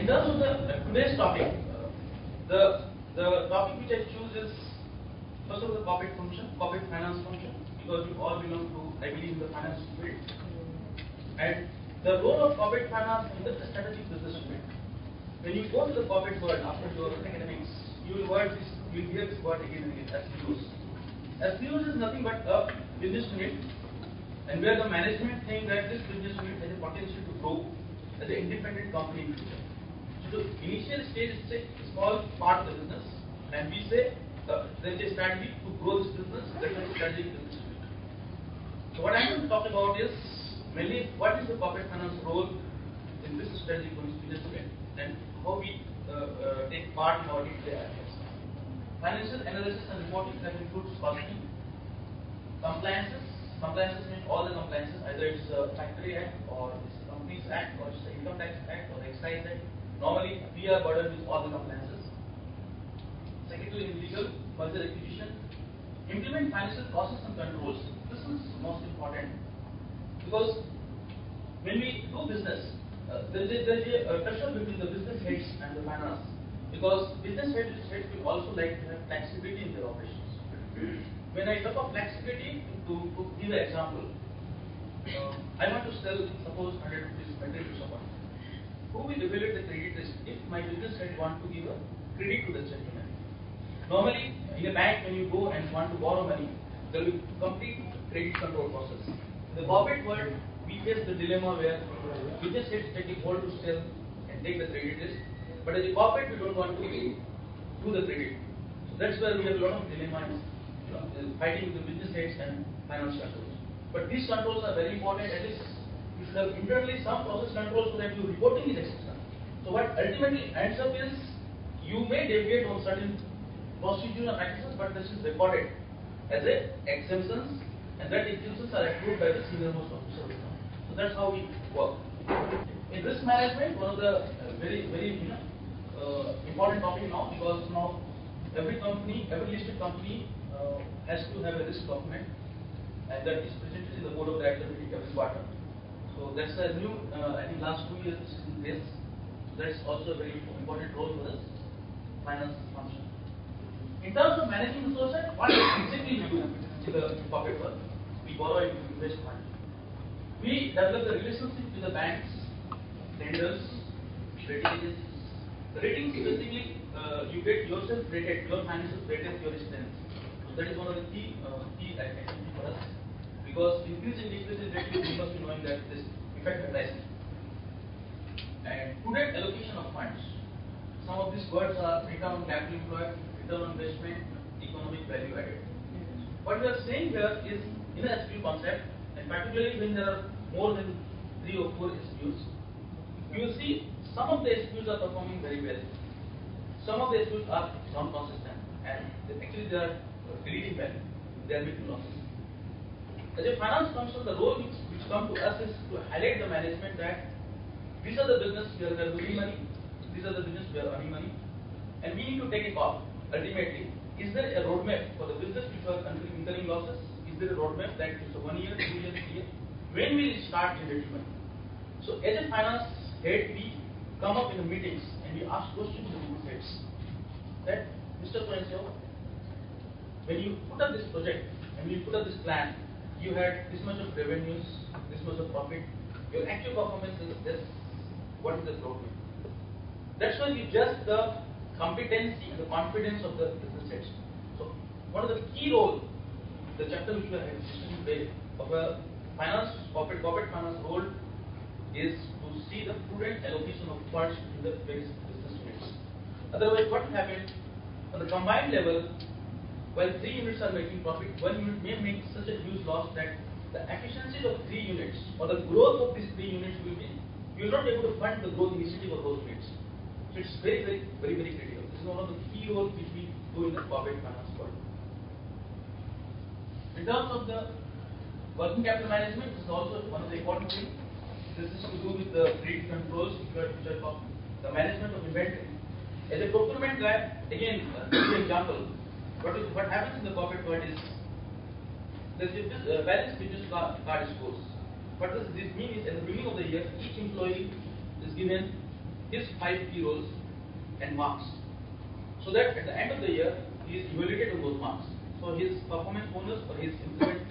In terms of today's topic, the topic which I choose is first of all the corporate function, corporate finance function, because we all belong to, I believe, in the finance field. And the role of corporate finance in the strategic business unit. When you go to the corporate world after your academics, you will hear this word again and again, SBUs. SBUs is nothing but a business unit, and where the management think that this business unit has a potential to grow as an independent company in future. So the initial stage is a small part of the business, and we say there is a strategy to grow this business, that is a strategic business unit. So what I am going to talk about is mainly what is the corporate finance role in this strategic business unit and how we take part in our day-to-day affairs. Financial analysis and reporting, that includes costing, compliances. Compliances means all the compliances, either it's a Factory Act or it's a Companies Act or it's the Income Tax Act or Excise Act. Normally, we are burdened with all the compliances. Secondly, in legal, merger acquisition. Implement financial process and controls. This is most important because when we do business, there is a pressure between the business heads and the finance, because business heads will also like to have flexibility in their operations. When I talk of flexibility, to give an example, I want to sell, suppose 100 rupees material to someone. Who will evaluate the credit risk if my business head want to give a credit to the gentleman? Normally, in a bank, when you go and want to borrow money, there will be complete credit control process. In the corporate world, we face the dilemma where business heads take a call to sell and take the credit risk, but as a corporate, we don't want to do the credit. So that's where we have a lot of dilemmas, fighting with the business heads and finance controls. But these controls are very important. At least you should have internally some process controls so that your reporting is exceptional. So what ultimately ends up is you may deviate on certain procedural practices, but this is recorded as a exemptions, and that exemptions are approved by the senior most officer. So that's how we work. In risk management, one of the very important topic now, because now every listed company has to have a risk document, and that is presented in the board of directors meeting every quarter. So that's a new, I think last 2 years this is in place. So that's also a very important role for the finance function. In terms of managing resources, what exactly we do in the corporate world? We borrow and invest money. We develop the relationship with the banks, lenders, rating agencies. The ratings basically you get yourself rated, your finances rated, your strength. So that is one of the key activity for us, because increase in decrease in rating, we must be knowing that this effect applies. And prudent allocation of funds. Some of these words are return on capital employed, return on investment, economic value added. What we are saying here is in a SBU concept, and particularly when there are more than 3 or 4 SBUs, you will see some of the SBUs are performing very well. Some of the SBUs are non-consistent, and actually they are deleting value. They are making losses. As a finance function, the role which come to us is to highlight the management that these are the business where we are losing money, these are the business we are earning money, and we need to take a call. Ultimately, is there a roadmap for the business which are incurring losses? Is there a roadmap that is 1 year, 2 years, 3 years? When will it start generating money? So as a finance head, we come up in the meetings and we ask questions to the business heads. That Mr. So, when you put up this project and you put up this plan, you had this much of revenues, this much of profit. Your actual performance is this. What is the roadmap? That's why we judge the competency and the confidence of the business heads. So one of the key roles, the chapter which we are discussing today of a corporate finance role, is to see the prudent allocation of funds in the various business units. Otherwise, what will happen on the combined level? While 3 units are making profit, 1 unit may make such a huge loss that the efficiencies of 3 units or the growth of these 3 units will be, you will not be able to fund the growth initiative of those units. So it's very critical. This is one of the key roles which we do in the corporate finance world. In terms of the working capital management, this is also one of the important things. This is to do with the credit controls which are talking, the management of inventory. As a procurement guy, again, for example, what happens in the corporate world is there's a balanced business card scores. What does this mean is at the beginning of the year, each employee is given his 5 key roles and marks, so that at the end of the year he is evaluated on those marks. So his performance bonus or his increment